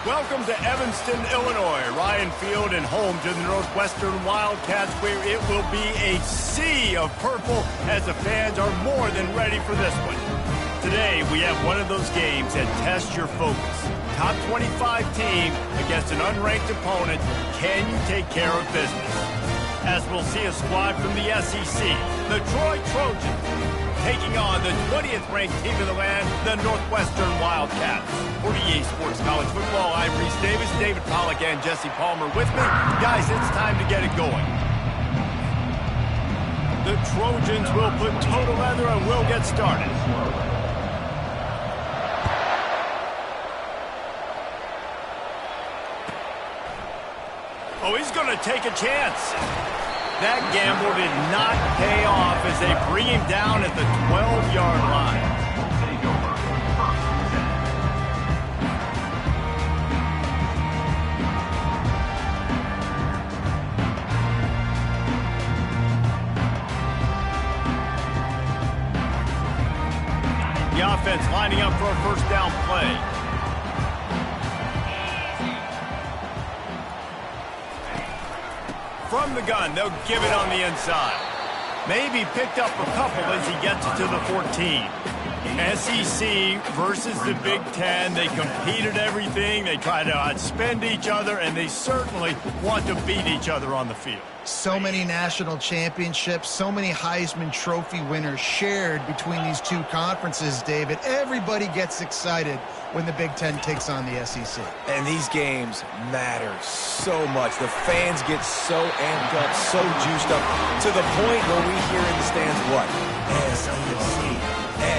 Welcome to Evanston, Illinois. Ryan Field and home to the Northwestern Wildcats, where it will be a sea of purple as the fans are more than ready for this one. Today, we have one of those games that tests your focus. Top 25 team against an unranked opponent. Can you take care of business? As we'll see a squad from the SEC, the Troy Trojans, taking on the 20th ranked team in the land, the Northwestern Wildcats. For EA Sports College Football, I'm Reese Davis, David Pollack, and Jesse Palmer with me. Guys, it's time to get it going. The Trojans will put toe to leather and we'll get started. Oh, he's going to take a chance. That gamble did not pay off as they bring him down at the 12-yard line. The offense lining up for a first down play. From the gun, they'll give it on the inside. Maybe picked up a couple as he gets it to the 14. SEC versus the Big Ten. They competed everything. They try to outspend each other, and they certainly want to beat each other on the field. So many national championships, so many Heisman Trophy winners shared between these two conferences, David. Everybody gets excited when the Big Ten takes on the SEC. And these games matter so much. The fans get so amped up, so juiced up, to the point where we hear in the stands what? SEC,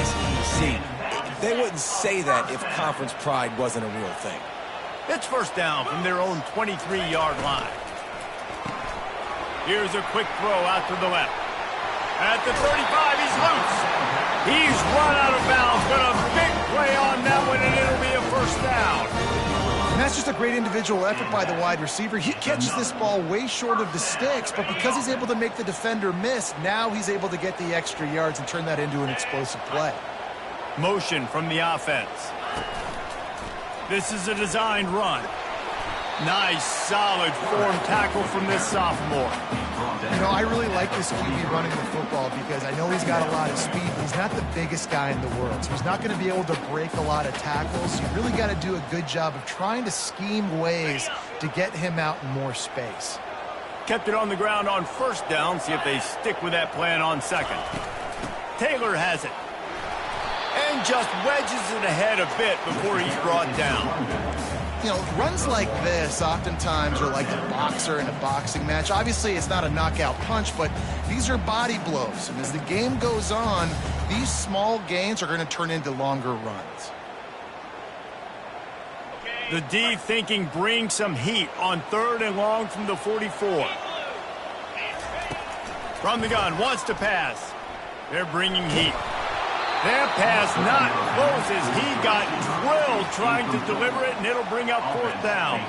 SEC. They wouldn't say that if conference pride wasn't a real thing. It's first down from their own 23-yard line. Here's a quick throw out to the left. At the 35, he's loose. He's run out of bounds, but a big play on that one, and it'll be a first down. And that's just a great individual effort by the wide receiver. He catches this ball way short of the sticks, but because he's able to make the defender miss, now he's able to get the extra yards and turn that into an explosive play. Motion from the offense. This is a designed run. Nice, solid form tackle from this sophomore. You know, I really like this QB running the football because I know he's got a lot of speed, but he's not the biggest guy in the world. So he's not going to be able to break a lot of tackles. You really got to do a good job of trying to scheme ways to get him out in more space. Kept it on the ground on first down. See if they stick with that plan on second. Taylor has it. And just wedges it ahead a bit before he's brought down. You know, runs like this oftentimes are like a boxer in a boxing match. Obviously, it's not a knockout punch, but these are body blows. And as the game goes on, these small gains are going to turn into longer runs. The D thinking bring some heat on 3rd and long from the 44. From the gun, wants to pass. They're bringing heat. That pass not close as he got drilled trying to deliver it, and it'll bring up fourth down.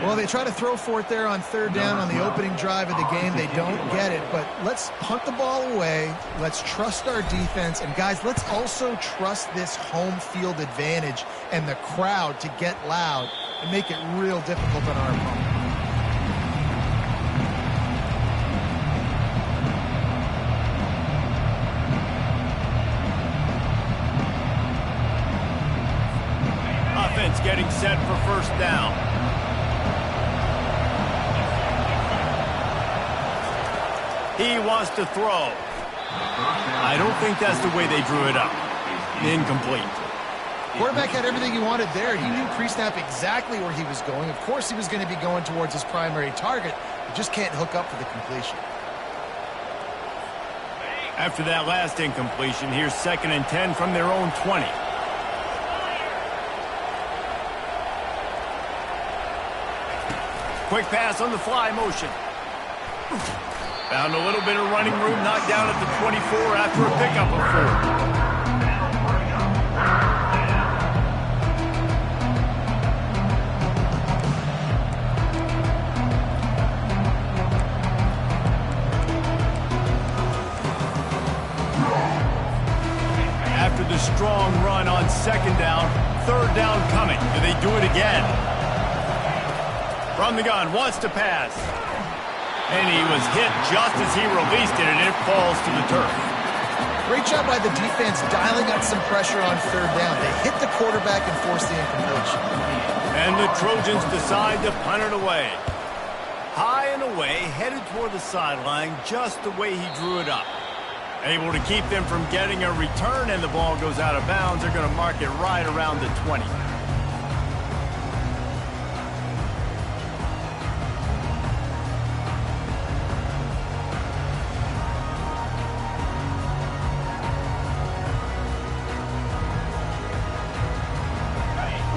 Well, they try to throw for it there on 3rd down on the opening drive of the game. They don't get it, but let's punt the ball away. Let's trust our defense. And, guys, let's also trust this home field advantage and the crowd to get loud and make it real difficult on our opponent. Getting set for first down. He wants to throw. I don't think that's the way they drew it up. Incomplete. Quarterback had everything he wanted there. He knew pre-snap exactly where he was going. Of course he was going to be going towards his primary target. He just can't hook up for the completion. After that last incompletion, here's 2nd and 10 from their own 20. Quick pass on the fly motion. Found a little bit of running room, knocked down at the 24 after a pickup of 4. After the strong run on 2nd down, third down coming. Do they do it again? From the gun, wants to pass. And he was hit just as he released it, and it falls to the turf. Great job by the defense dialing up some pressure on third down. They hit the quarterback and forced the incompletion. And the Trojans decide to punt it away. High and away, headed toward the sideline, just the way he drew it up. Able to keep them from getting a return, and the ball goes out of bounds. They're going to mark it right around the 20.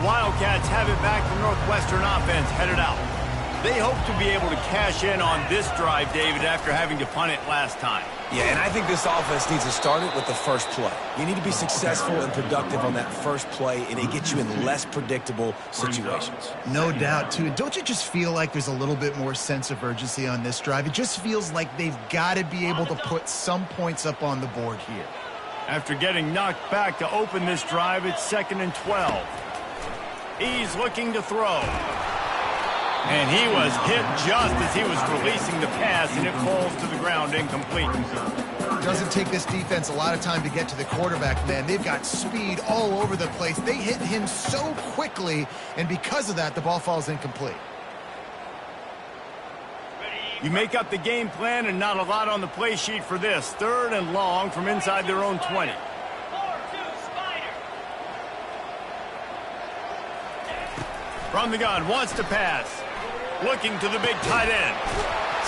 Wildcats have it back. The Northwestern offense headed out. They hope to be able to cash in on this drive, David, after having to punt it last time. Yeah, and I think this offense needs to start it with the first play. You need to be successful and productive on that first play, and it gets you in less predictable situations. No doubt, too. And don't you just feel like there's a little bit more sense of urgency on this drive? It just feels like they've got to be able to put some points up on the board here. After getting knocked back to open this drive, it's 2nd and 12. He's looking to throw. And he was hit just as he was releasing the pass, and it falls to the ground incomplete. It doesn't take this defense a lot of time to get to the quarterback, man. They've got speed all over the place. They hit him so quickly, and because of that, the ball falls incomplete. You make up the game plan, and not a lot on the play sheet for this. 3rd and long from inside their own 20. From the gun, wants to pass. Looking to the big tight end.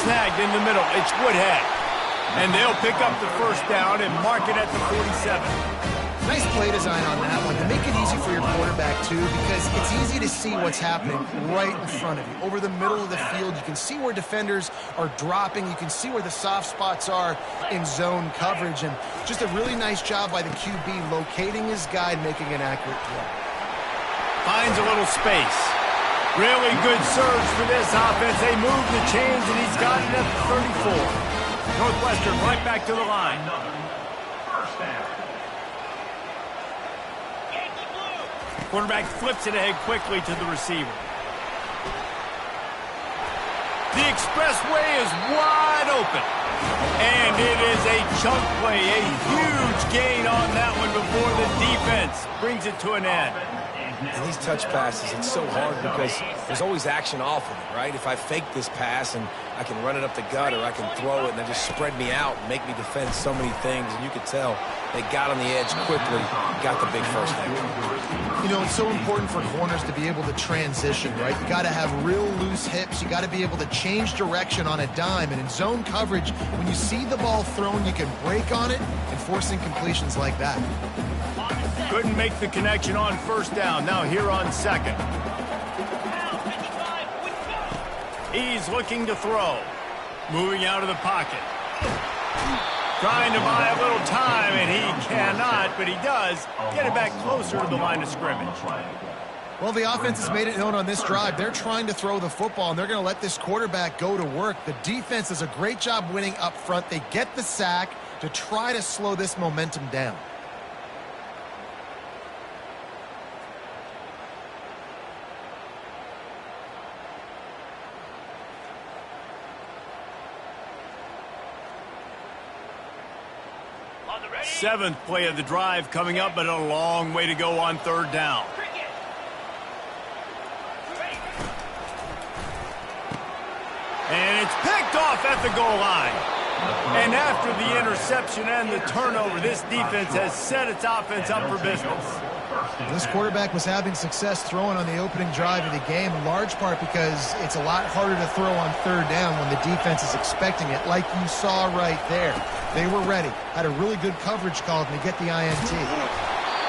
Snagged in the middle. It's Woodhead. And they'll pick up the first down and mark it at the 47. Nice play design on that one to make it easy for your quarterback, too, because it's easy to see what's happening right in front of you. Over the middle of the field, you can see where defenders are dropping. You can see where the soft spots are in zone coverage. And just a really nice job by the QB locating his guy and making an accurate throw. Finds a little space. Really good surge for this offense. They move the chains, and he's got it at the 34. Northwestern right back to the line. Quarterback flips it ahead quickly to the receiver. The expressway is wide open. And it is a chunk play, a huge gain on that one before the defense brings it to an end. And these touch passes, it's so hard because there's always action off of it, right? If I fake this pass and I can run it up the gut or I can throw it and they just spread me out and make me defend so many things, and you could tell they got on the edge quickly, got the big first down. You know, it's so important for corners to be able to transition, right? You got to have real loose hips. You got to be able to change direction on a dime. And in zone coverage, when you see the ball thrown, you can break on it and force incompletions like that. Couldn't make the connection on first down. Now here on 2nd. He's looking to throw. Moving out of the pocket. Trying to buy a little time, and he cannot, but he does get it back closer to the line of scrimmage. Well, the offense has made it known on this drive. They're trying to throw the football, and they're going to let this quarterback go to work. The defense does a great job winning up front. They get the sack to try to slow this momentum down. Seventh play of the drive coming up, but a long way to go on 3rd down. And it's picked off at the goal line. And after the interception and the turnover, this defense has set its offense up for business. This quarterback was having success throwing on the opening drive of the game, in large part because it's a lot harder to throw on 3rd down when the defense is expecting it, like you saw right there. They were ready, had a really good coverage call to get the INT.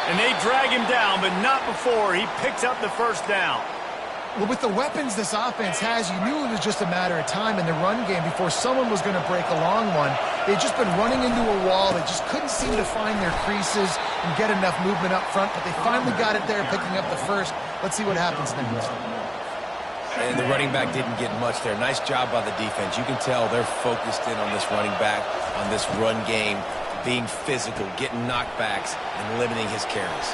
And they drag him down, but not before he picks up the first down. Well, with the weapons this offense has, you knew it was just a matter of time in the run game before someone was going to break a long one. They'd just been running into a wall. They just couldn't seem to find their creases and get enough movement up front, but they finally got it there, picking up the first. Let's see what happens next. And the running back didn't get much there. Nice job by the defense. You can tell they're focused in on this running back, on this run game, being physical, getting knockbacks, and limiting his carries.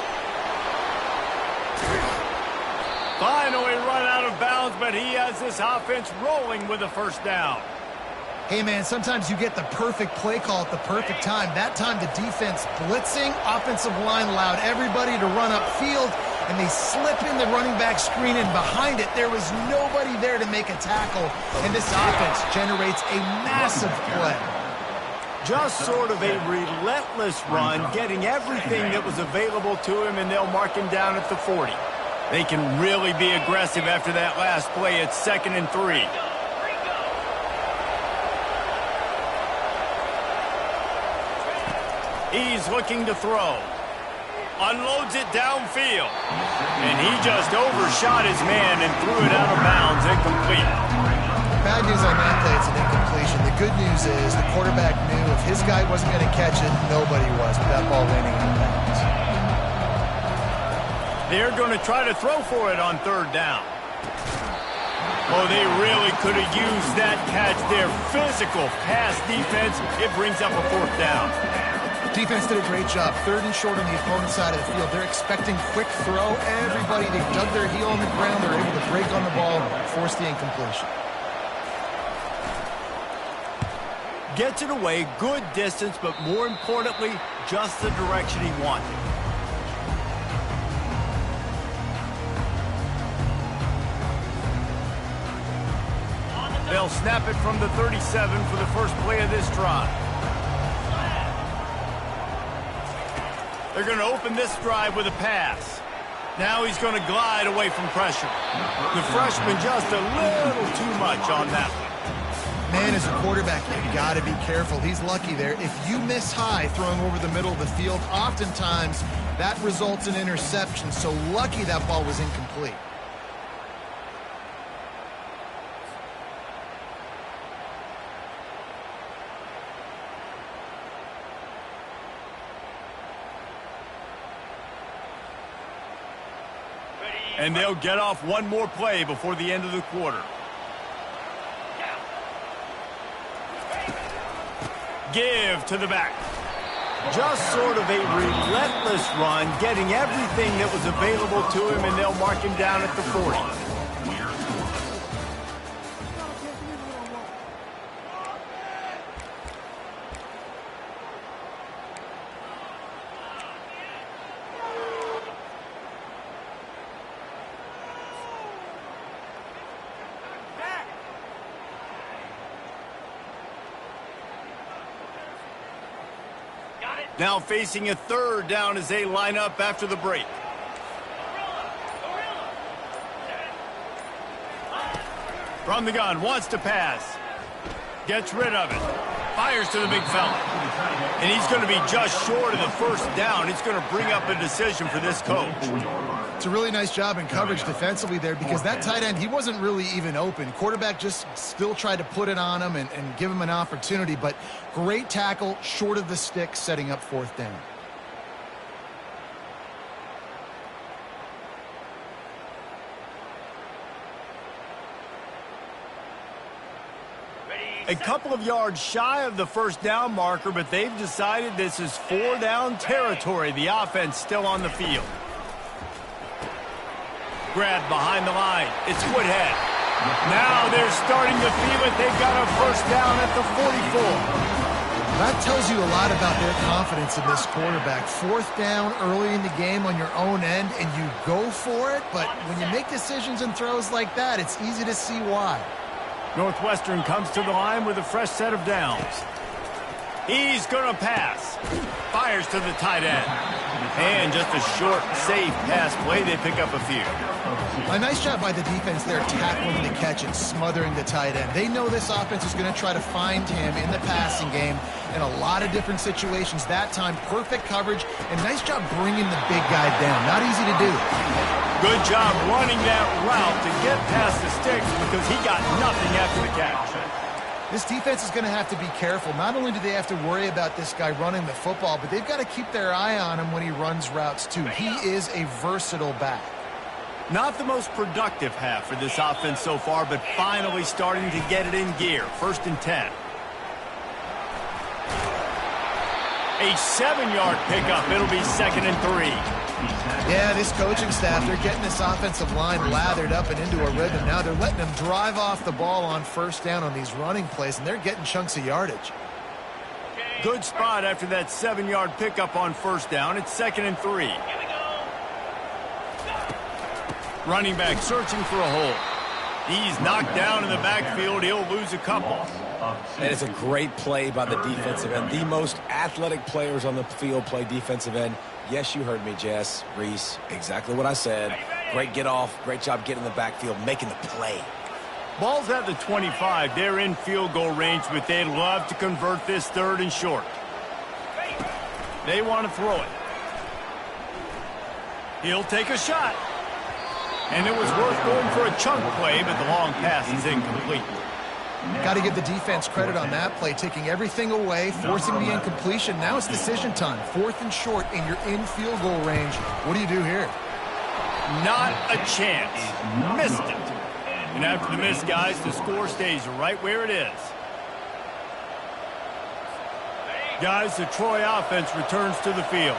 Finally run out of bounds, but he has this offense rolling with a first down. Hey, man, sometimes you get the perfect play call at the perfect time. That time the defense blitzing, offensive line allowed everybody to run upfield, and they slip in the running back screen, and behind it there was nobody there to make a tackle, and this offense generates a massive play. Just sort of a relentless run, getting everything that was available to him, and they'll mark him down at the 40. They can really be aggressive after that last play. It's 2nd and 3. He's looking to throw. Unloads it downfield. And he just overshot his man and threw it out of bounds, incomplete. Bad news on that play, it's an incompletion. The good news is the quarterback knew if his guy wasn't going to catch it, nobody was with that ball landing out of bounds. They're going to try to throw for it on 3rd down. Oh, they really could have used that catch there. Physical pass defense. It brings up a 4th down. Defense did a great job. 3rd and short on the opponent's side of the field. They're expecting quick throw. Everybody, they dug their heel on the ground. They're able to break on the ball and force the incompletion. Gets it away, good distance, but more importantly, just the direction he wanted. They'll snap it from the 37 for the first play of this drive. They're going to open this drive with a pass. Now he's going to glide away from pressure. The freshman just a little too much on that one. Man, as a quarterback, you got to be careful. He's lucky there. If you miss high throwing over the middle of the field, oftentimes that results in interception. So lucky that ball was incomplete. And they'll get off one more play before the end of the quarter. Give to the back. Just sort of a relentless run, getting everything that was available to him, and they'll mark him down at the 40. Now facing a 3rd down as they line up after the break. From the gun, wants to pass. Gets rid of it. Fires to the big fella. And he's going to be just short of the 1st down. It's going to bring up a decision for this coach. It's a really nice job in coverage defensively there because that tight end, he wasn't really even open. Quarterback just still tried to put it on him and give him an opportunity, but great tackle, short of the stick, setting up 4th down. A couple of yards shy of the 1st down marker, but they've decided this is 4 down territory. The offense still on the field. Grab behind the line. It's Woodhead. Now they're starting to feel it. They've got a 1st down at the 44. That tells you a lot about their confidence in this quarterback. 4th down early in the game on your own end, and you go for it, but when you make decisions and throws like that, it's easy to see why. Northwestern comes to the line with a fresh set of downs. He's going to pass. Fires to the tight end. And just a short, safe pass play. They pick up a few. A nice job by the defense there, tackling the catch and smothering the tight end. They know this offense is going to try to find him in the passing game in a lot of different situations. That time, perfect coverage, and nice job bringing the big guy down. Not easy to do. Good job running that route to get past the sticks because he got nothing after the catch. This defense is going to have to be careful. Not only do they have to worry about this guy running the football, but they've got to keep their eye on him when he runs routes too. He is a versatile back. Not the most productive half for this offense so far, but finally starting to get it in gear. 1st and 10. A 7-yard pickup. It'll be 2nd and 3. Yeah, this coaching staff, they're getting this offensive line lathered up and into a rhythm. Now they're letting them drive off the ball on first down on these running plays, and they're getting chunks of yardage. Good spot after that 7-yard pickup on first down. It's 2nd and 3. Running back searching for a hole. He's knocked down in the backfield. He'll lose a couple. And it's a great play by the defensive end. The most athletic players on the field play defensive end. Yes, you heard me, Jess, Reese. Exactly what I said. Great get off. Great job getting in the backfield, making the play. Ball's at the 25. They're in field goal range, but they'd love to convert this 3rd and short. They want to throw it. He'll take a shot. And it was worth going for a chunk play, but the long pass is incomplete. Got to give the defense credit on that play, taking everything away, forcing the incompletion. Now it's decision time. 4th and short, and you're in field goal range. What do you do here? Not a chance. Missed it. And after the miss, guys, the score stays right where it is. Guys, the Troy offense returns to the field.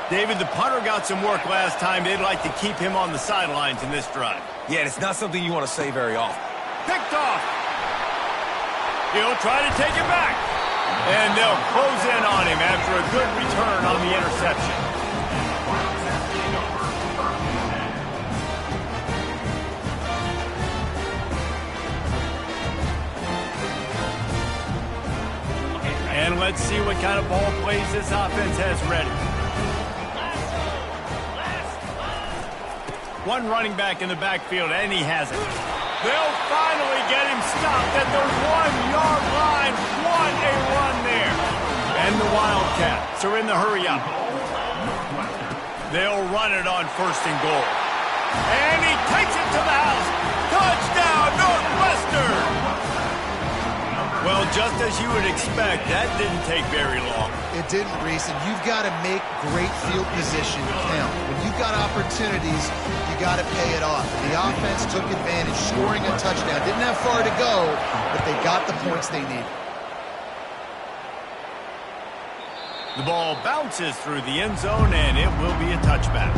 David, the punter got some work last time. They'd like to keep him on the sidelines in this drive. Yeah, and it's not something you want to say very often. Picked off. He'll try to take it back. And they'll close in on him after a good return on the interception. And let's see what kind of ball plays this offense has ready. One running back in the backfield, and he has it. They'll finally get him stopped at the 1-yard line. What a run there. And the Wildcats are in the hurry up. They'll run it on 1st and goal. And he takes it to the house. Touchdown, Northwestern! Well, just as you would expect, that didn't take very long. It didn't, Reese, and you've got to make great field position count. When you've got opportunities, you got to pay it off. The offense took advantage, scoring a touchdown. Didn't have far to go, but they got the points they needed. The ball bounces through the end zone, and it will be a touchback.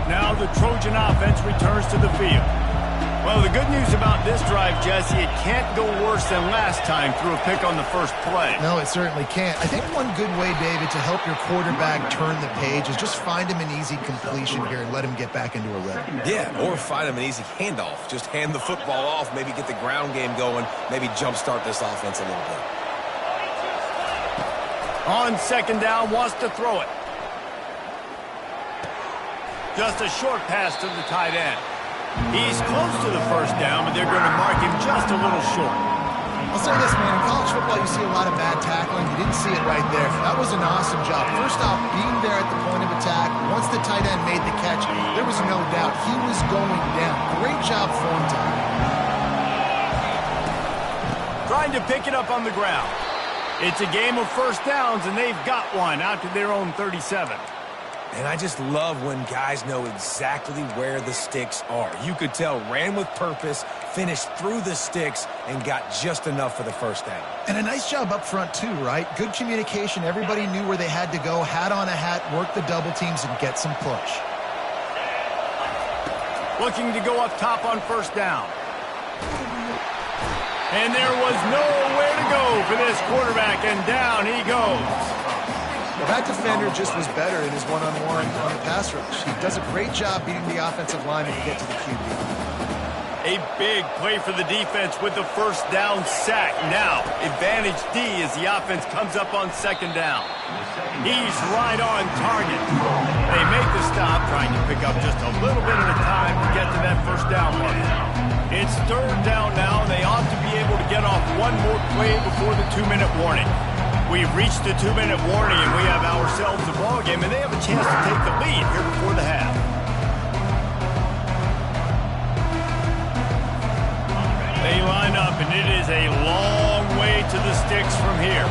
Now the Trojan offense returns to the field. Well, the good news about this drive, Jesse, it can't go worse than last time through a pick on the first play. No, it certainly can't. I think one good way, David, to help your quarterback turn the page is just find him an easy completion here and let him get back into a rhythm. Yeah, or find him an easy handoff. Just hand the football off, maybe get the ground game going, maybe jumpstart this offense a little bit. On 2nd down, wants to throw it. Just a short pass to the tight end. He's close to the 1st down, but they're going to mark him just a little short. I'll say this, man. In college football, you see a lot of bad tackling. You didn't see it right there. That was an awesome job. First off, being there at the point of attack. Once the tight end made the catch, there was no doubt he was going down. Great job form time. Trying to pick it up on the ground. It's a game of 1st downs, and they've got one out to their own 37. And I just love when guys know exactly where the sticks are. You could tell, ran with purpose, finished through the sticks, and got just enough for the 1st down. And a nice job up front, too, right? Good communication. Everybody knew where they had to go, hat on a hat, work the double teams, and get some push. Looking to go up top on 1st down. And there was nowhere to go for this quarterback, and down he goes. Well, that defender just was better in his one-on-one on the pass rush. He does a great job beating the offensive lineman to get to the QB. A big play for the defense with the 1st down sack. Now, advantage D as the offense comes up on 2nd down. He's right on target. They make the stop, trying to pick up just a little bit at a time to get to that 1st down play. It's 3rd down now. They ought to be able to get off one more play before the 2-minute warning. We've reached the 2-minute warning, and we have ourselves a ball game, and they have a chance to take the lead here before the half. They line up, and it is a long way to the sticks from here.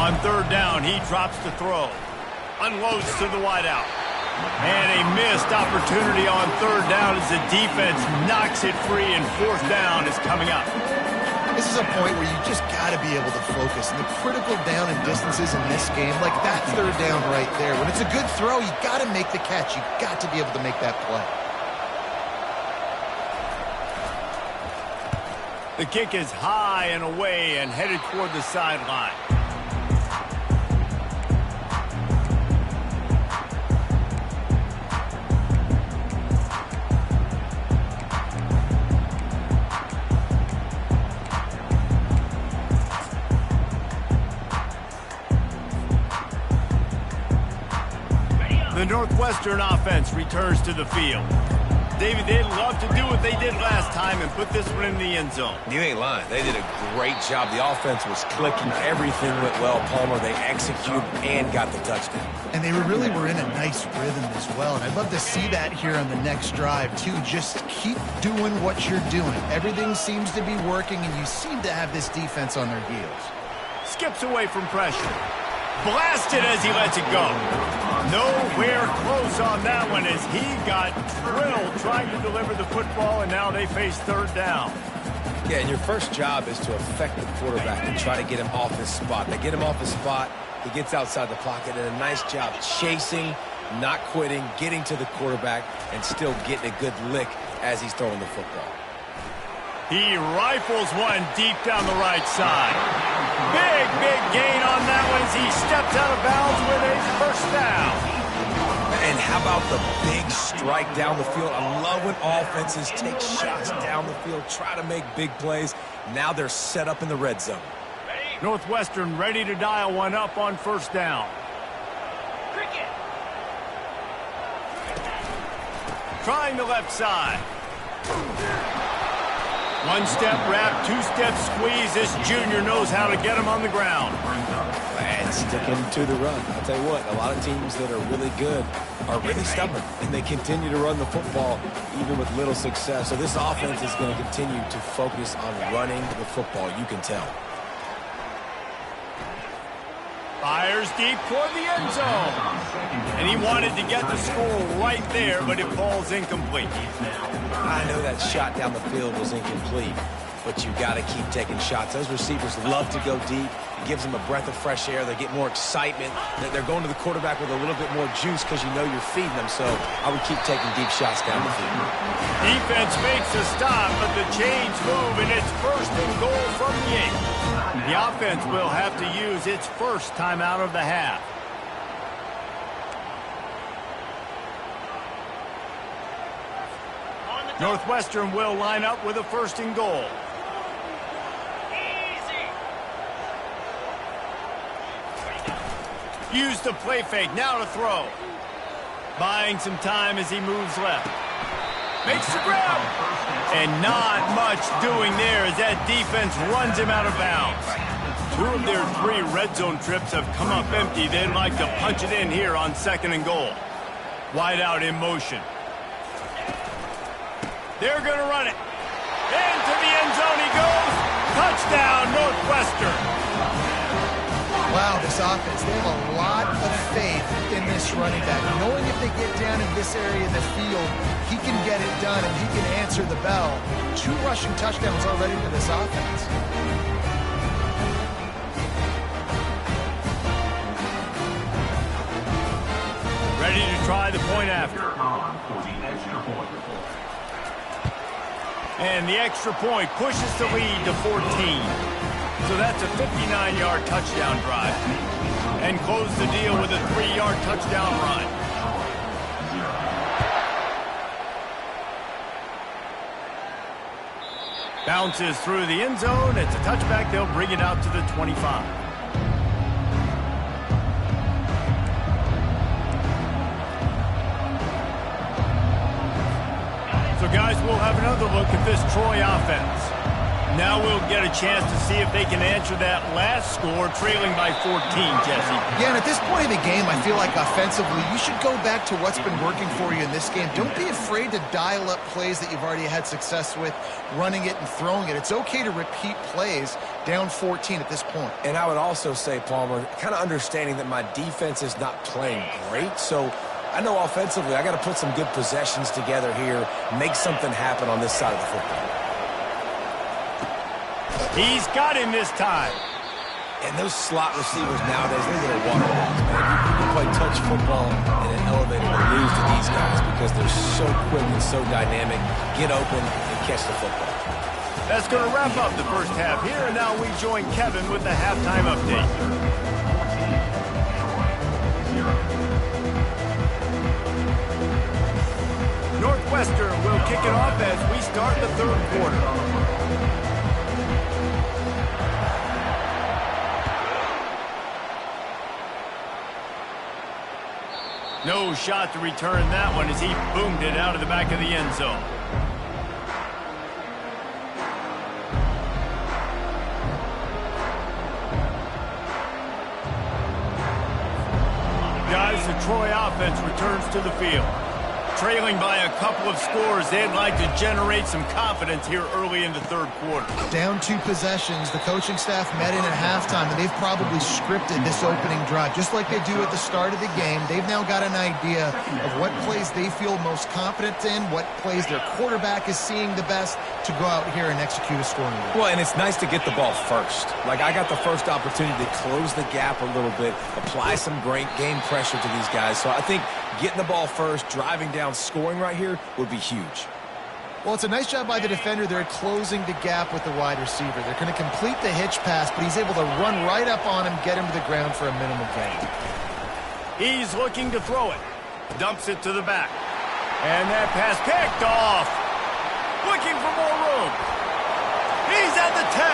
On third down, he drops to throw. Unloads to the wideout. And a missed opportunity on third down as the defense knocks it free, and fourth down is coming up. This is a point where you just got to be able to focus. And the critical down and distances in this game, like that third down right there, when it's a good throw, you got to make the catch. You got to be able to make that play. The kick is high and away and headed toward the sideline. The Northwestern offense returns to the field. David, they'd love to do what they did last time and put this one in the end zone. You ain't lying. They did a great job. The offense was clicking. Everything went well, Palmer. They executed and got the touchdown. And they really were in a nice rhythm as well. And I'd love to see that here on the next drive, too. Just keep doing what you're doing. Everything seems to be working, and you seem to have this defense on their heels. Skips away from pressure. Blasted as he lets it go. Nowhere close on that one as he got drilled trying to deliver the football, and now they face third down. Yeah, and your first job is to affect the quarterback and try to get him off his spot. They get him off his spot, he gets outside the pocket, and a nice job chasing, not quitting, getting to the quarterback, and still getting a good lick as he's throwing the football. He rifles one deep down the right side. Big gain on that one as he steps out of bounds with a first down. And how about the big strike down the field? I love when offenses take shots down the field, try to make big plays. Now they're set up in the red zone. Northwestern ready to dial one up on first down. Trying the left side. One step wrap, two-step squeeze. This junior knows how to get him on the ground. And sticking to the run. I'll tell you what, a lot of teams that are really good are really stubborn, and they continue to run the football even with little success. So this offense is going to continue to focus on running the football, you can tell. Fires deep toward the end zone. And he wanted to get the score right there, but it falls incomplete. I know that shot down the field was incomplete, but you got to keep taking shots. Those receivers love to go deep. It gives them a breath of fresh air. They get more excitement. They're going to the quarterback with a little bit more juice because you know you're feeding them. So I would keep taking deep shots down the field. Defense makes a stop, but the chains move, and it's first and goal from the 8. The offense will have to use its first timeout of the half. Northwestern will line up with a first and goal. Use the play fake, now to throw. Buying some time as he moves left. Makes the grab. And not much doing there as that defense runs him out of bounds. 2 of their 3 red zone trips have come up empty. They'd like to punch it in here on second and goal. Wide out in motion. They're going to run it. Into the end zone he goes. Touchdown, Northwestern. Wow, this offense, they have a lot of faith in this running back. Knowing if they get down in this area of the field, he can get it done and he can answer the bell. 2 rushing touchdowns already for this offense. Ready to try the point after. And the extra point pushes the lead to 14. So that's a 59-yard touchdown drive. And close the deal with a 3-yard touchdown run. Bounces through the end zone. It's a touchback. They'll bring it out to the 25. So, guys, we'll have another look at this Troy offense. Now we'll get a chance to see if they can answer that last score, trailing by 14, Jesse. Yeah, and at this point in the game, I feel like offensively, you should go back to what's been working for you in this game. Don't be afraid to dial up plays that you've already had success with, running it and throwing it. It's okay to repeat plays down 14 at this point. And I would also say, Palmer, kind of understanding that my defense is not playing great, so I know offensively I got to put some good possessions together here, make something happen on this side of the football. He's got him this time. And those slot receivers nowadays, they're going to water walks, man. You can play touch football in an elevator to lose to these guys because they're so quick and so dynamic. Get open and catch the football. That's going to wrap up the first half here, and now we join Kevin with the halftime update. Northwestern will kick it off as we start the third quarter. No shot to return that one as he boomed it out of the back of the end zone. Guys, the Troy offense returns to the field. Trailing by a couple of scores, they'd like to generate some confidence here early in the third quarter. Down 2 possessions, the coaching staff met in at halftime, and they've probably scripted this opening drive. Just like they do at the start of the game, they've now got an idea of what plays they feel most confident in, what plays their quarterback is seeing the best to go out here and execute a scoring drive. Well, and it's nice to get the ball first. Like, I got the first opportunity to close the gap a little bit, apply some great game pressure to these guys. So I think getting the ball first, driving down, scoring right here would be huge. Well, it's a nice job by the defender. They're closing the gap with the wide receiver. They're going to complete the hitch pass, but he's able to run right up on him, get him to the ground for a minimal gain. He's looking to throw it. Dumps it to the back. And that pass picked off. Looking for more room. He's at the 10.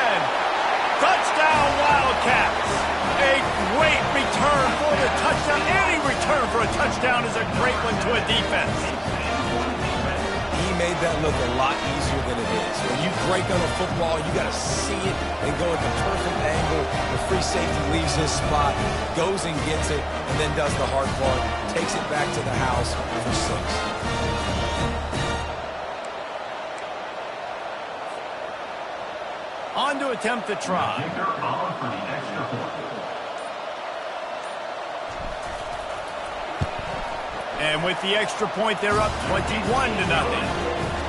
Touchdown, Wildcats. A great return for the touchdown. Any return for a touchdown is a great one to a defense. He made that look a lot easier than it is. When you break on a football, you got to see it and go at the perfect angle. The free safety leaves his spot, goes and gets it, and then does the hard part, takes it back to the house for 6. On to attempt the try. And with the extra point, they're up 21-0.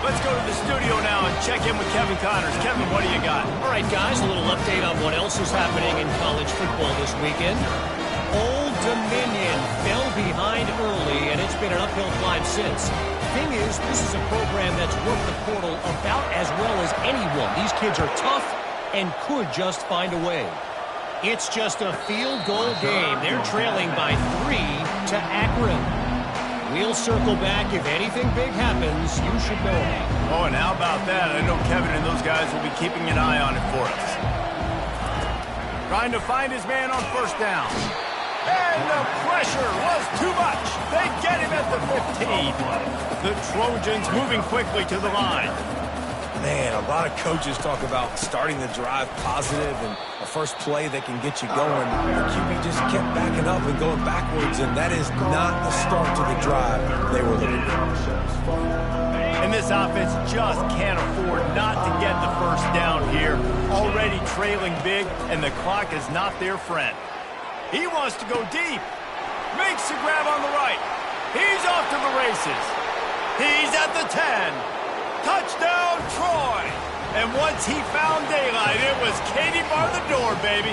Let's go to the studio now and check in with Kevin Connors. Kevin, what do you got? All right, guys, a little update on what else is happening in college football this weekend. Old Dominion fell behind early, and it's been an uphill climb since. Thing is, this is a program that's worked the portal about as well as anyone. These kids are tough and could just find a way. It's just a field goal game. They're trailing by 3 to Akron. We'll circle back. If anything big happens, you should know about it. Oh, and how about that? I know Kevin and those guys will be keeping an eye on it for us. Trying to find his man on first down. And the pressure was too much. They get him at the 15. The Trojans moving quickly to the line. Man, a lot of coaches talk about starting the drive positive and a first play that can get you going. The QB just kept backing up and going backwards, and that is not the start to the drive they were looking for. And this offense just can't afford not to get the first down here. Already trailing big, and the clock is not their friend. He wants to go deep. Makes the grab on the right. He's off to the races. He's at the 10. Touchdown, Troy! And once he found daylight, it was Katie bar the door, baby.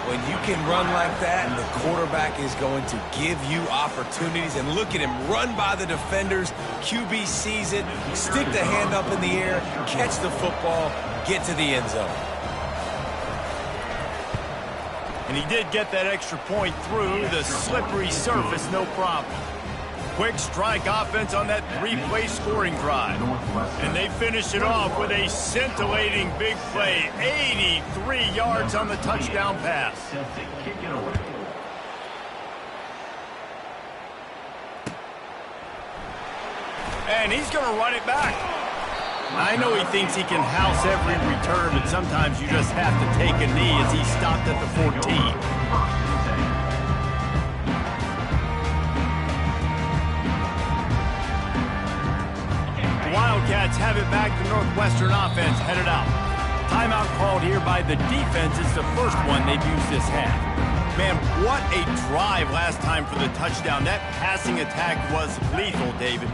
When you can run like that, the quarterback is going to give you opportunities. And look at him run by the defenders. QB sees it, stick the hand up in the air, catch the football, get to the end zone. And he did get that extra point through the slippery surface, no problem. Quick strike offense on that 3-play scoring drive. And they finish it off with a scintillating big play. 83 yards on the touchdown pass. And he's going to run it back. I know he thinks he can house every return, but sometimes you just have to take a knee as he stopped at the 14. The Wildcats have it back. The Northwestern offense headed out. Timeout called here by the defense. It's the first one they've used this half. Man, what a drive last time for the touchdown. That passing attack was lethal, David.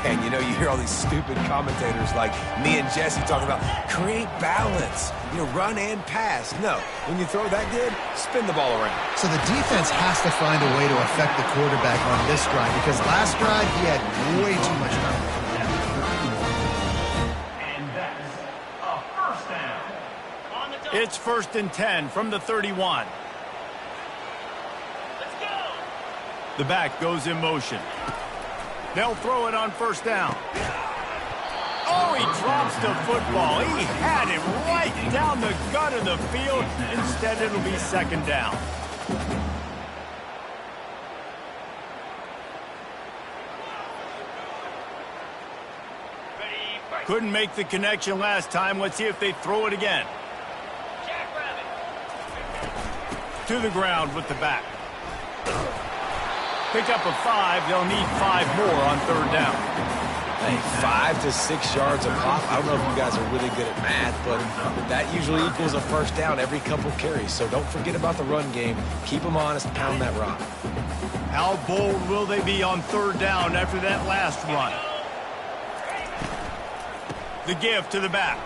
Yeah, and you hear all these stupid commentators like me and Jesse talking about create balance, run and pass. No, when you throw that good, spin the ball around. So the defense has to find a way to affect the quarterback on this drive because last drive he had way too much time. And that's a first down. It's 1st and 10 from the 31. The back goes in motion. They'll throw it on 1st down. Oh, he drops the football. He had it right down the gut of the field. Instead, it'll be 2nd down. Couldn't make the connection last time. Let's see if they throw it again. To the ground with the back. Pick up a 5. They'll need 5 more on 3rd down. Hey, 5 to 6 yards a pop. I don't know if you guys are really good at math, but that usually equals a 1st down every couple carries. So don't forget about the run game. Keep them honest. Pound that rock. How bold will they be on 3rd down after that last run? The give to the back.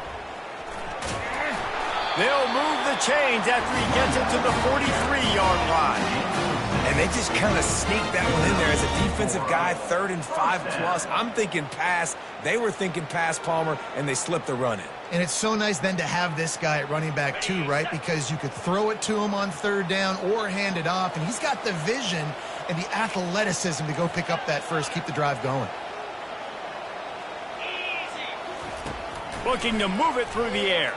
They'll move the chains after he gets it to the 43-yard line. And they just kind of sneak that one in there as a defensive guy, 3rd and 5+. I'm thinking pass. They were thinking pass, Palmer, and they slipped the run in. And it's so nice then to have this guy at running back too, right? Because you could throw it to him on 3rd down or hand it off, and he's got the vision and the athleticism to go pick up that first, keep the drive going. Looking to move it through the air.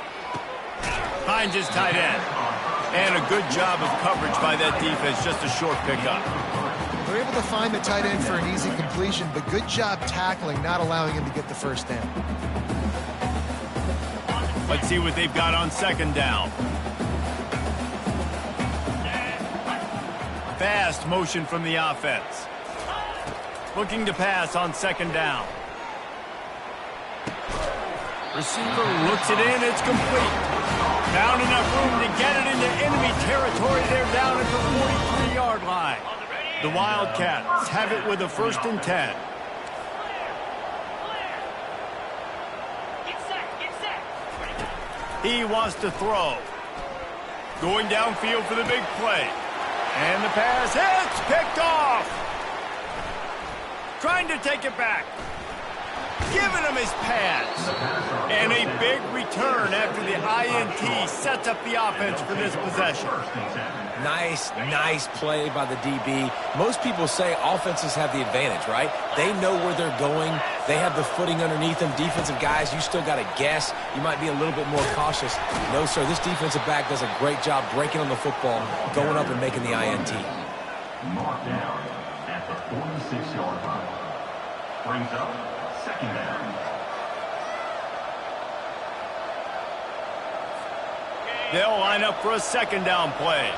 Finds his tight end. And a good job of coverage by that defense, just a short pickup. They're able to find the tight end for an easy completion, but good job tackling, not allowing him to get the 1st down. Let's see what they've got on 2nd down. Fast motion from the offense. Looking to pass on 2nd down. Receiver looks it in, it's complete. Found enough room to get it into enemy territory. They're down at the 43-yard line. The Wildcats have it with a 1st and 10. He wants to throw. Going downfield for the big play. And the pass hits, picked off. Trying to take it back. Giving him his pads. And a big return after the INT sets up the offense for this possession. Nice play by the DB. Most people say offenses have the advantage, right? They know where they're going. They have the footing underneath them. Defensive guys, you still got to guess. You might be a little bit more cautious. No, sir, this defensive back does a great job breaking on the football, going up and making the INT. Marked down at the 46-yard line. Brings up 2nd down. They'll line up for a 2nd down play.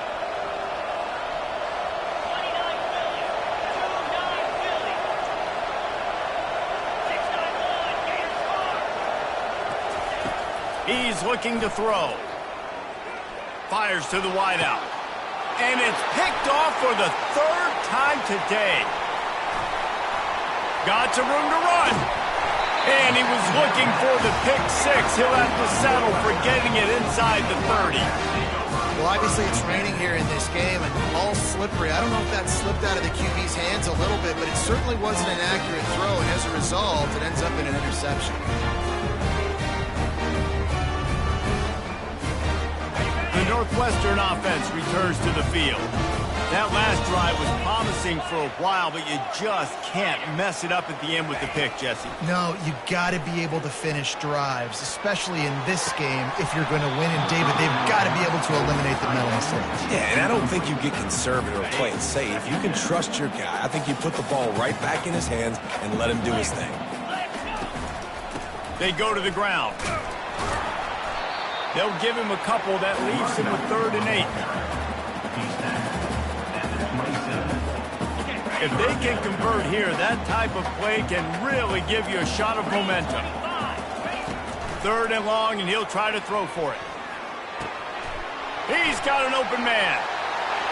He's looking to throw. Fires to the wideout. And it's picked off for the 3rd time today. Got some room to run. And he was looking for the pick 6. He'll have to settle for getting it inside the 30. Well, obviously it's raining here in this game and all slippery. I don't know if that slipped out of the QB's hands a little bit, but it certainly wasn't an accurate throw, and as a result, it ends up in an interception. The Northwestern offense returns to the field. That last drive was promising for a while, but you just can't mess it up at the end with the pick, Jesse. No, you got to be able to finish drives, especially in this game if you're going to win. And, David, they've got to be able to eliminate the mental mistakes. Yeah, and I don't think you get conservative or play it safe. You can trust your guy. I think you put the ball right back in his hands and let him do his thing. They go to the ground. They'll give him a couple. That leaves him with 3rd and 8. If they can convert here, that type of play can really give you a shot of momentum. 3rd and long, and he'll try to throw for it. He's got an open man.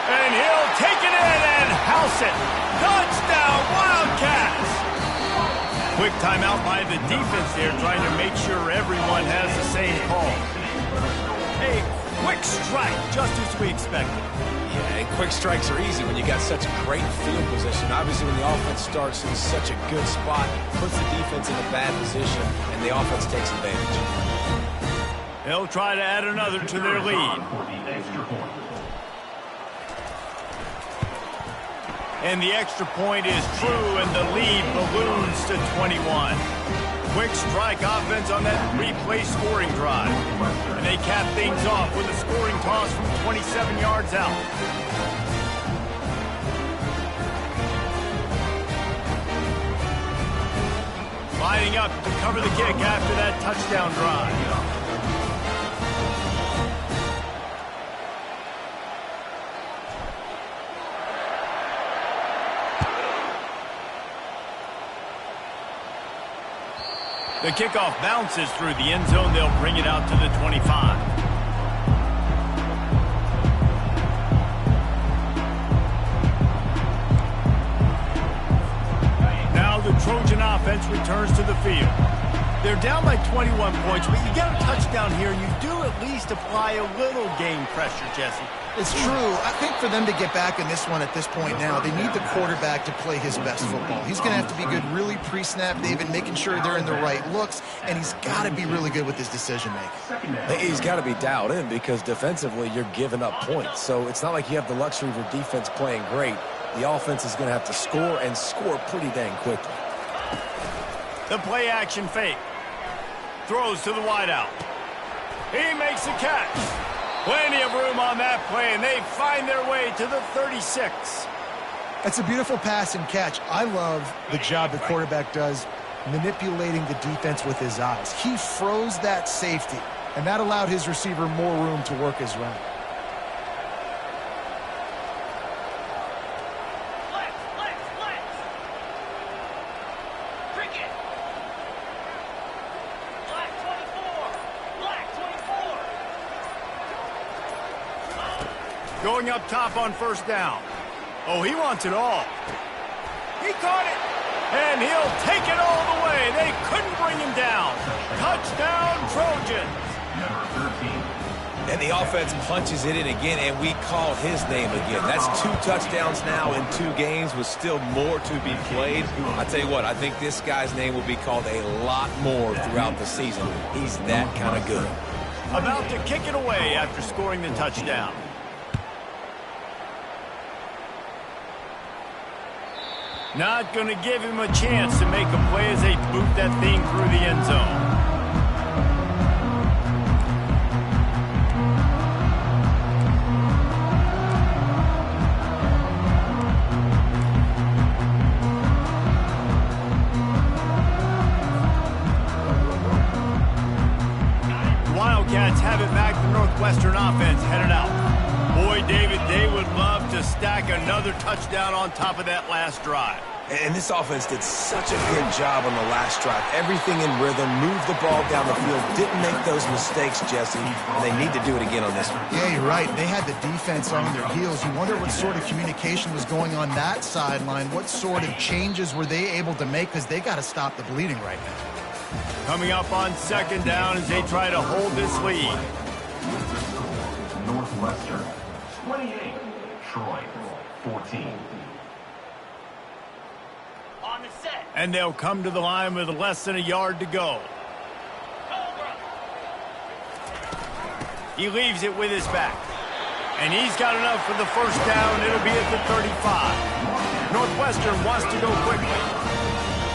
And he'll take it in and house it. Touchdown, Wildcats! Quick timeout by the defense there, trying to make sure everyone has the same call. A quick strike, just as we expected. Yeah, and quick strikes are easy when you got such great field position. Obviously, when the offense starts in such a good spot, puts the defense in a bad position, and the offense takes advantage. They'll try to add another to their lead. And the extra point is true, and the lead balloons to 21. Quick strike offense on that replay scoring drive. And they cap things off with a scoring toss from 27 yards out. Lining up to cover the kick after that touchdown drive. The kickoff bounces through the end zone. They'll bring it out to the 25. Now the Trojan offense returns to the field. They're down by 21 points, but you get a touchdown here, and you do at least apply a little game pressure, Jesse. It's true. I think for them to get back in this one at this point now, they need the quarterback to play his best football. He's going to have to be good really pre-snap, David, making sure they're in the right looks, and he's got to be really good with his decision-making. He's got to be dialed in because defensively you're giving up points. So it's not like you have the luxury of your defense playing great. The offense is going to have to score and score pretty dang quickly. The play-action fake. Throws to the wideout. He makes the catch. Plenty of room on that play, and they find their way to the 36. That's a beautiful pass and catch. I love the job the quarterback does manipulating the defense with his eyes. He froze that safety, and that allowed his receiver more room to work his route. Going up top on 1st down. Oh, he wants it all. He caught it. And he'll take it all the way. They couldn't bring him down. Touchdown, Trojans. And the offense punches it in again, and we call his name again. That's 2 touchdowns now in 2 games with still more to be played. I tell you what, I think this guy's name will be called a lot more throughout the season. He's that kind of good. About to kick it away after scoring the touchdown. Not going to give him a chance to make a play as they boot that thing through the end zone. Wildcats have it back. The Northwestern offense headed out. Boy, David, they would love to stack another touchdown on top of that last drive. And this offense did such a good job on the last drive. Everything in rhythm, moved the ball down the field, didn't make those mistakes, Jesse, and they need to do it again on this one. Yeah, you're right. They had the defense on their heels. You wonder what sort of communication was going on that sideline. What sort of changes were they able to make, because they got to stop the bleeding right now. Coming up on 2nd down as they try to hold this lead. Northwestern 28, Troy 14. On the set. And they'll come to the line with less than a yard to go. He leaves it with his back. And he's got enough for the 1st down. It'll be at the 35. Northwestern wants to go quickly.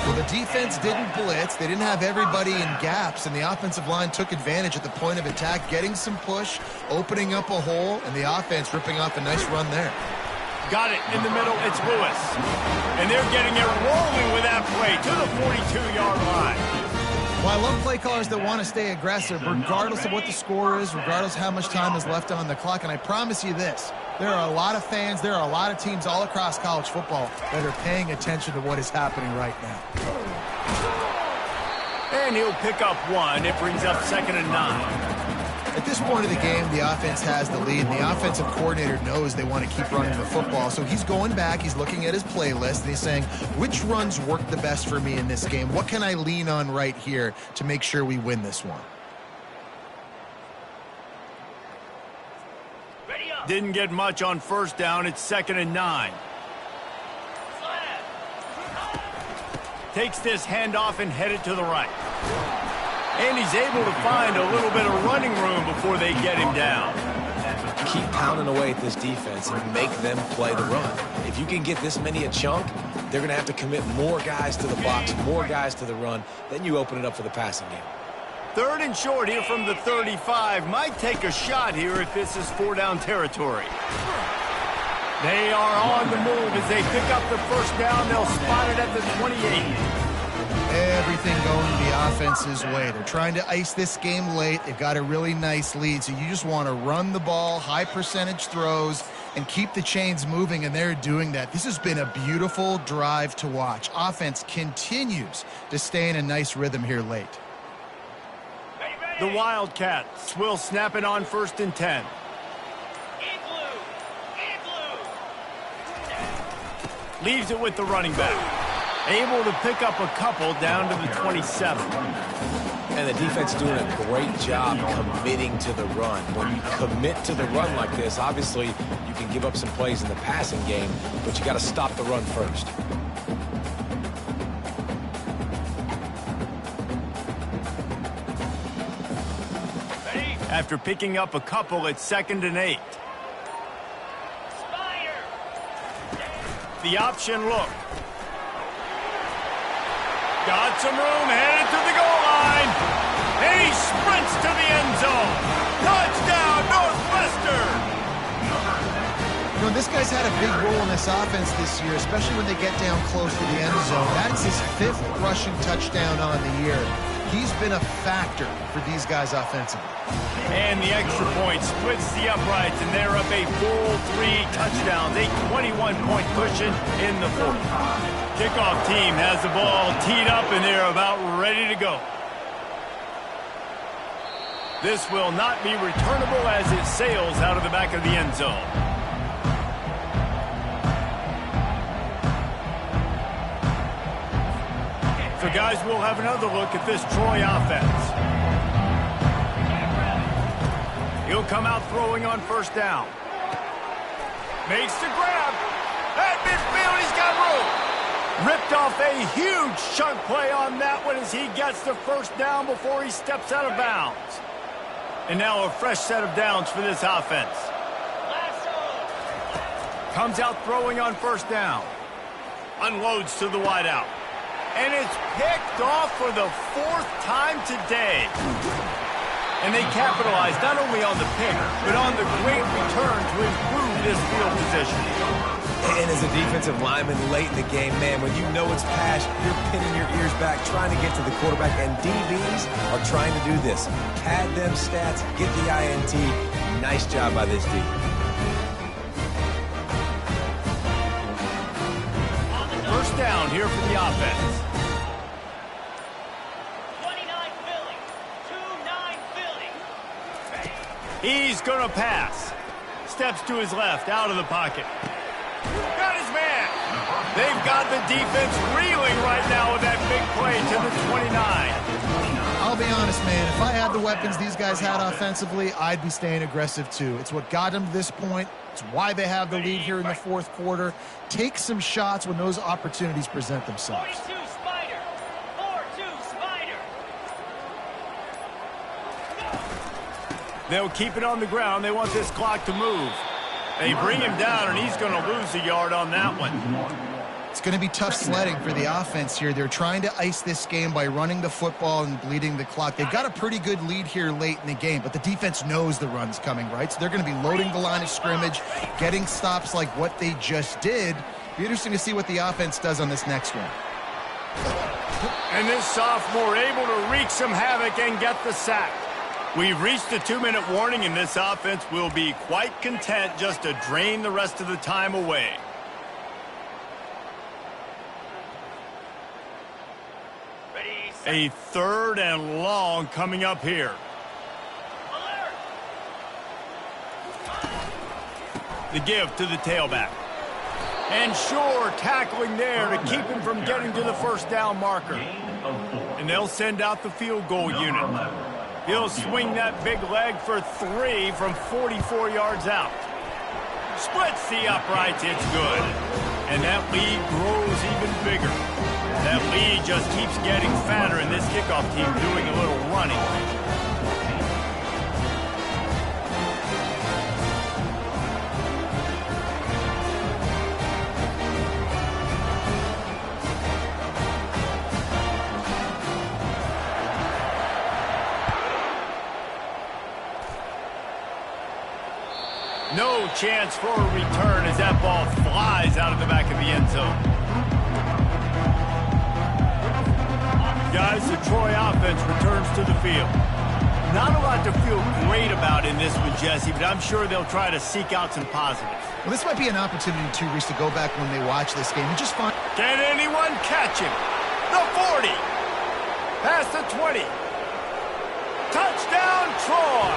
Well, the defense didn't blitz. They didn't have everybody in gaps, and the offensive line took advantage at the point of attack, getting some push, opening up a hole, and the offense ripping off a nice run there. Got it in the middle. It's Lewis. And they're getting it rolling with that play to the 42-yard line. Well, I love play callers that want to stay aggressive regardless of what the score is, regardless of how much time is left on the clock. And I promise you this, there are a lot of fans, there are a lot of teams all across college football that are paying attention to what is happening right now. And he'll pick up one. It brings up 2nd and 9. At this point of the game, the offense has the lead, and the offensive coordinator knows they want to keep running the football. So he's going back, he's looking at his playlist, and he's saying, which runs work the best for me in this game? What can I lean on right here to make sure we win this one? Didn't get much on 1st down. It's 2nd and 9. Takes this handoff and headed to the right. And he's able to find a little bit of running room before they get him down. Keep pounding away at this defense and make them play the run. If you can get this many a chunk, they're going to have to commit more guys to the box, more guys to the run. Then you open it up for the passing game. 3rd and short here from the 35. Might take a shot here if this is 4-down territory. They are on the move as they pick up the 1st down. They'll spot it at the 28. Everything going the offense's way. They're trying to ice this game late. They've got a really nice lead, so you just want to run the ball, high percentage throws, and keep the chains moving, and they're doing that. This has been a beautiful drive to watch. Offense continues to stay in a nice rhythm here late. The Wildcats will snap it on 1st and 10. Leaves it with the running back. Able to pick up a couple down to the 27. And the defense doing a great job committing to the run. When you commit to the run like this, obviously you can give up some plays in the passing game, but you got to stop the run first. After picking up a couple, it's 2nd and 8. The option look. Got some room, headed to the goal line. And he sprints to the end zone. Touchdown, Northwestern! You know, this guy's had a big role in this offense this year, especially when they get down close to the end zone. That's his 5th rushing touchdown on the year. He's been a factor for these guys offensively. And the extra point splits the uprights, and they're up a full 3 touchdowns, a 21-point cushion in the 4th. Kickoff team has the ball teed up, and they're about ready to go. This will not be returnable as it sails out of the back of the end zone. So, guys, we'll have another look at this Troy offense. He'll come out throwing on 1st down. Makes the grab. At midfield, he's got room. Ripped off a huge chunk play on that one as he gets the 1st down before he steps out of bounds. And now a fresh set of downs for this offense. Comes out throwing on 1st down. Unloads to the wideout. And it's picked off for the 4th time today. And they capitalized not only on the pick, but on the great return to improve this field position. And as a defensive lineman late in the game, man, when you know it's pass, you're pinning your ears back, trying to get to the quarterback, and DBs are trying to do this. Pad them stats, get the INT. Nice job by this D. First down here for the offense. 29 Philly. 2-9 Philly. He's going to pass. Steps to his left, out of the pocket. Got his man. They've got the defense reeling right now with that big play to the 29. I'll be honest, man. If I had the weapons these guys had offensively, I'd be staying aggressive too. It's what got them to this point. It's why they have the lead here in the 4th quarter. Take some shots when those opportunities present themselves. 42 Spider. 4-2 Spider. They'll keep it on the ground. They want this clock to move. They bring him down, and he's going to lose a yard on that one. It's going to be tough sledding for the offense here. They're trying to ice this game by running the football and bleeding the clock. They've got a pretty good lead here late in the game, but the defense knows the run's coming, right? So they're going to be loading the line of scrimmage, getting stops like what they just did. Be interesting to see what the offense does on this next one. And this sophomore able to wreak some havoc and get the sack. We've reached the 2-minute warning, and this offense will be quite content just to drain the rest of the time away. A 3rd and long coming up here. The give to the tailback. And sure, tackling there to keep him from getting to the first down marker. And they'll send out the field goal unit. He'll swing that big leg for 3 from 44 yards out. Splits the uprights, it's good. And that lead grows even bigger. That lead just keeps getting fatter, and this kickoff team doing a little running. No chance for a return as that ball flies out of the back of the end zone. Guys, the Troy offense returns to the field. Not a lot to feel great about in this one, Jesse, but I'm sure they'll try to seek out some positives. Well, this might be an opportunity, too, Reese, to go back when they watch this game and just find... Can anyone catch him? The 40. Past the 20. Touchdown, Troy.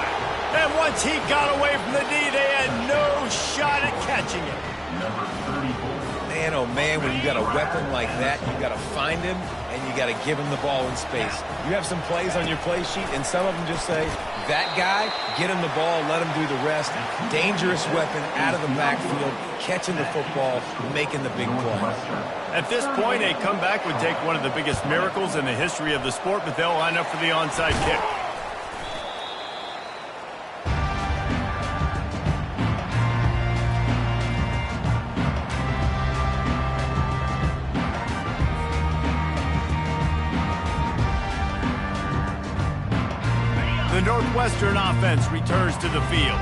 And once he got away from the D, they had no shot at catching him. Number 34. Man, oh man, when you got a weapon like that, you got to find him and you got to give him the ball in space. You have some plays on your play sheet, and some of them just say, that guy, get him the ball, let him do the rest. Dangerous weapon out of the backfield, catching the football, making the big play. At this point, a comeback would take one of the biggest miracles in the history of the sport, but they'll line up for the onside kick. The Northwestern offense returns to the field.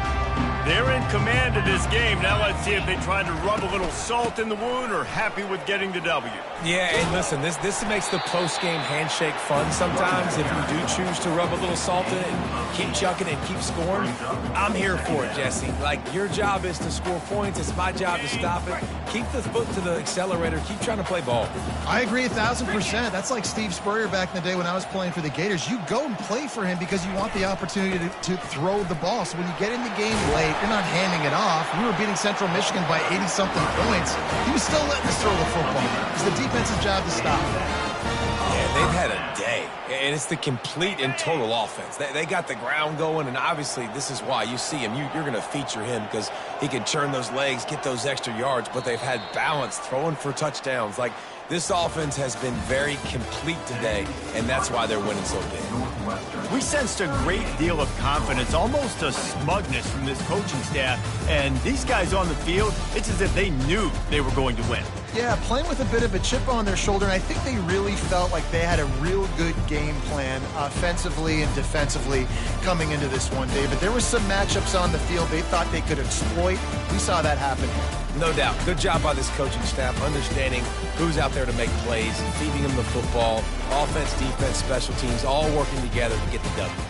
They're in command of this game. Now let's see if they try to rub a little salt in the wound or happy with getting the W. Yeah, and listen, this makes the post-game handshake fun sometimes. If you do choose to rub a little salt in it and keep chucking and keep scoring, I'm here for it, Jesse. Like, your job is to score points. It's my job to stop it. Keep the foot to the accelerator. Keep trying to play ball. I agree 1,000%. That's like Steve Spurrier back in the day when I was playing for the Gators. You go and play for him because you want the opportunity to throw the ball. So when you get in the game late, you're not handing it off. We were beating Central Michigan by 80-something points. He was still letting us throw the football. It's the defense's job to stop that. Yeah, they've had a day, and it's the complete and total offense. They got the ground going, and obviously this is why you see him. You're going to feature him because he can churn those legs, get those extra yards, but they've had balance, throwing for touchdowns. Like, this offense has been very complete today, and that's why they're winning so big. We sensed a great deal of confidence, almost a smugness from this coaching staff, and these guys on the field, it's as if they knew they were going to win. Yeah, playing with a bit of a chip on their shoulder, and I think they really felt like they had a real good game plan offensively and defensively coming into this one, David. There were some matchups on the field they thought they could exploit. We saw that happen here. No doubt. Good job by this coaching staff, understanding who's out there to make plays, feeding them the football, offense, defense, special teams, all working together to get the W.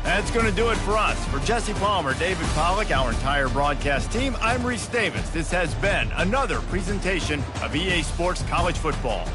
That's going to do it for us. For Jesse Palmer, David Pollack, our entire broadcast team, I'm Reese Davis. This has been another presentation of EA Sports College Football.